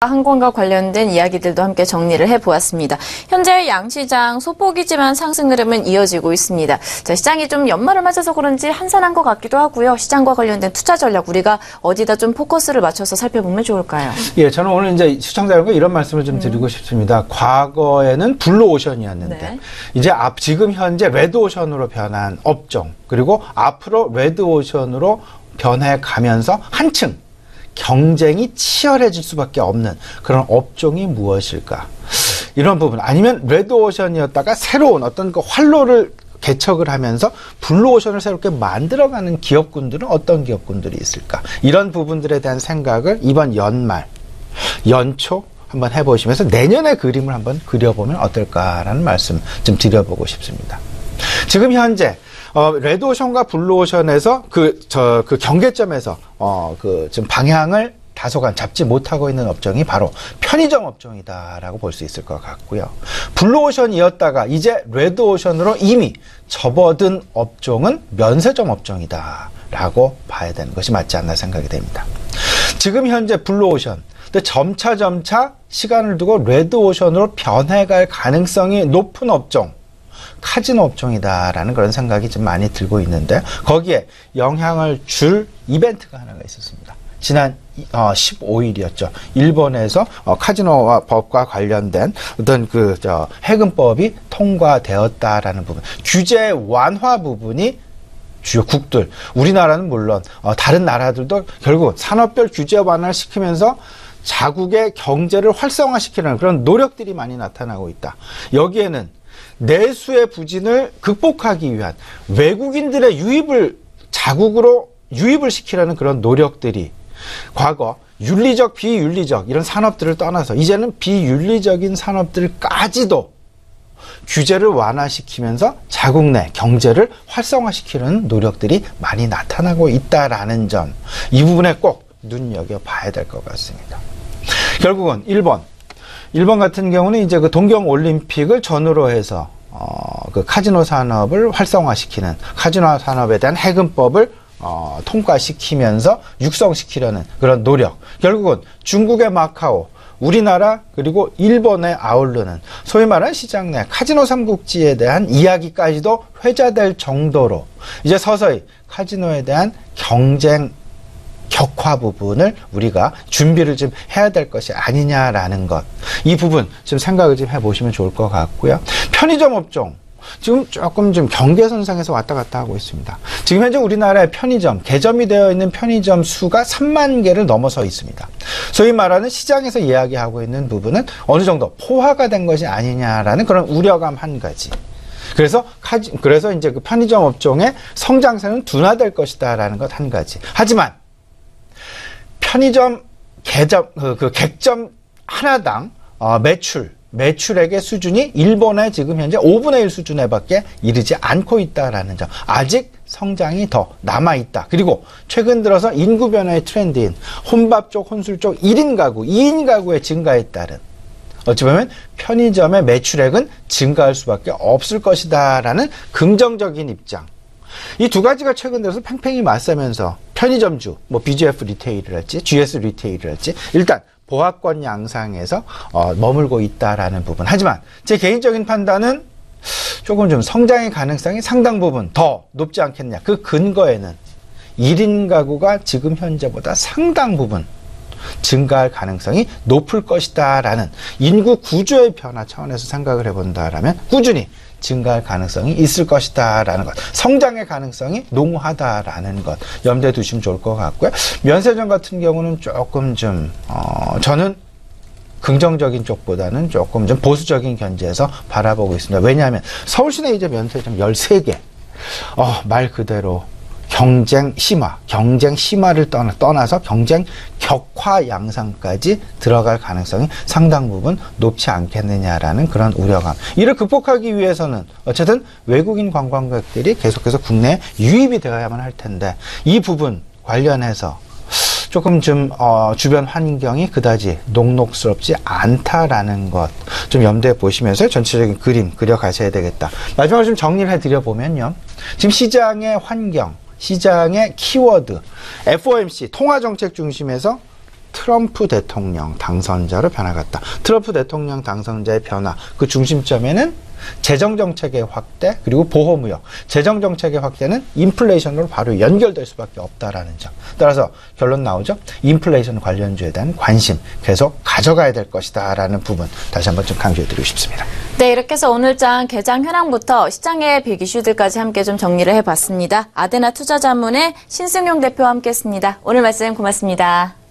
항공과 관련된 이야기들도 함께 정리를 해보았습니다. 현재 양시장 소폭이지만 상승 흐름은 이어지고 있습니다. 자, 시장이 좀 연말을 맞아서 그런지 한산한 것 같기도 하고요. 시장과 관련된 투자 전략 우리가 어디다 좀 포커스를 맞춰서 살펴보면 좋을까요? 예, 저는 오늘 이제 시청자 여러분께 이런 말씀을 좀 드리고 싶습니다. 과거에는 블루오션이었는데 네. 이제 지금 현재 레드오션으로 변한 업종, 그리고 앞으로 레드오션으로 변해가면서 한층 경쟁이 치열해질 수밖에 없는 그런 업종이 무엇일까? 이런 부분, 아니면 레드오션이었다가 새로운 어떤 그 활로를 개척을 하면서 블루오션을 새롭게 만들어가는 기업군들은 어떤 기업군들이 있을까? 이런 부분들에 대한 생각을 이번 연말, 연초 한번 해보시면서 내년의 그림을 한번 그려보면 어떨까라는 말씀 좀 드려보고 싶습니다. 지금 현재 레드오션과 블루오션에서 그 경계점에서 좀 방향을 다소간 잡지 못하고 있는 업종이 바로 편의점 업종이다라고 볼 수 있을 것 같고요. 블루오션이었다가 이제 레드오션으로 이미 접어든 업종은 면세점 업종이다라고 봐야 되는 것이 맞지 않나 생각이 됩니다. 지금 현재 블루오션, 근데 점차 시간을 두고 레드오션으로 변해갈 가능성이 높은 업종, 카지노 업종이다라는 그런 생각이 좀 많이 들고 있는데, 거기에 영향을 줄 이벤트가 하나가 있었습니다. 지난 15일이었죠. 일본에서 카지노 법과 관련된 어떤 해금법이 통과되었다라는 부분, 규제 완화 부분이 주요 국들, 우리나라는 물론 다른 나라들도 결국 산업별 규제 완화를 시키면서 자국의 경제를 활성화시키는 그런 노력들이 많이 나타나고 있다. 여기에는 내수의 부진을 극복하기 위한 외국인들의 자국으로 유입을 시키려는 그런 노력들이 과거 윤리적, 비윤리적 이런 산업들을 떠나서 이제는 비윤리적인 산업들까지도 규제를 완화시키면서 자국 내 경제를 활성화시키는 노력들이 많이 나타나고 있다라는 점, 이 부분에 꼭 눈여겨봐야 될 것 같습니다. 결국은 일본 같은 경우는 이제 그 동경 올림픽을 전후로 해서 그 카지노 산업을 활성화시키는, 카지노 산업에 대한 해금법을 통과시키면서 육성시키려는 그런 노력, 결국은 중국의 마카오, 우리나라 그리고 일본에 아우르는 소위 말하는 시장 내 카지노 삼국지에 대한 이야기까지도 회자될 정도로 이제 서서히 카지노에 대한 경쟁 격화 부분을 우리가 준비를 좀 해야 될 것이 아니냐라는 것, 이 부분 좀 생각을 좀 해보시면 좋을 것 같고요. 편의점 업종, 지금 조금 좀 경계선상에서 왔다 갔다 하고 있습니다. 지금 현재 우리나라의 편의점, 개점이 되어 있는 편의점 수가 3만 개를 넘어서 있습니다. 소위 말하는 시장에서 이야기하고 있는 부분은 어느 정도 포화가 된 것이 아니냐라는 그런 우려감 한 가지. 그래서 이제 그 편의점 업종의 성장세는 둔화될 것이다라는 것 한 가지. 하지만 편의점 객점 하나당 매출액의 수준이 일본의 지금 현재 5분의 1 수준에 밖에 이르지 않고 있다라는 점, 아직 성장이 더 남아있다. 그리고 최근 들어서 인구 변화의 트렌드인 혼밥 쪽, 혼술 쪽 1인 가구, 2인 가구의 증가에 따른 어찌 보면 편의점의 매출액은 증가할 수밖에 없을 것이다라는 긍정적인 입장, 이 두 가지가 최근 들어서 팽팽히 맞서면서 편의점주, BGF 리테일이랄지 GS 리테일이랄지 일단 보합권 양상에서 머물고 있다라는 부분. 하지만 제 개인적인 판단은 조금 좀 성장의 가능성이 상당 부분 더 높지 않겠냐. 그 근거에는 1인 가구가 지금 현재보다 상당 부분 증가할 가능성이 높을 것이다라는 인구 구조의 변화 차원에서 생각을 해본다라면 꾸준히 증가할 가능성이 있을 것이다라는 것, 성장의 가능성이 농후하다라는 것 염두에 두시면 좋을 것 같고요. 면세점 같은 경우는 조금 좀 저는 긍정적인 쪽보다는 조금 좀 보수적인 견지에서 바라보고 있습니다. 왜냐하면 서울시내 이제 면세점 13개, 말 그대로 경쟁 심화를 떠나서 경쟁 격화 양상까지 들어갈 가능성이 상당 부분 높지 않겠느냐라는 그런 우려감. 이를 극복하기 위해서는 어쨌든 외국인 관광객들이 계속해서 국내에 유입이 되어야만 할 텐데, 이 부분 관련해서 조금 좀 주변 환경이 그다지 녹록스럽지 않다라는 것 좀 염두에 보시면서 전체적인 그림 그려가셔야 되겠다. 마지막으로 좀 정리를 해드려보면요, 지금 시장의 환경, 시장의 키워드, FOMC 통화정책 중심에서 트럼프 대통령 당선자로 변화갔다. 트럼프 대통령 당선자의 변화, 그 중심점에는 재정정책의 확대 그리고 보호무역, 재정정책의 확대는 인플레이션으로 바로 연결될 수밖에 없다라는 점. 따라서 결론 나오죠. 인플레이션 관련주에 대한 관심 계속 가져가야 될 것이다 라는 부분 다시 한번 좀 강조해드리고 싶습니다. 네, 이렇게 해서 오늘장 개장 현황부터 시장의 빅 이슈들까지 함께 좀 정리를 해봤습니다. 아데나 투자자문의 신승용 대표와 함께했습니다. 오늘 말씀 고맙습니다.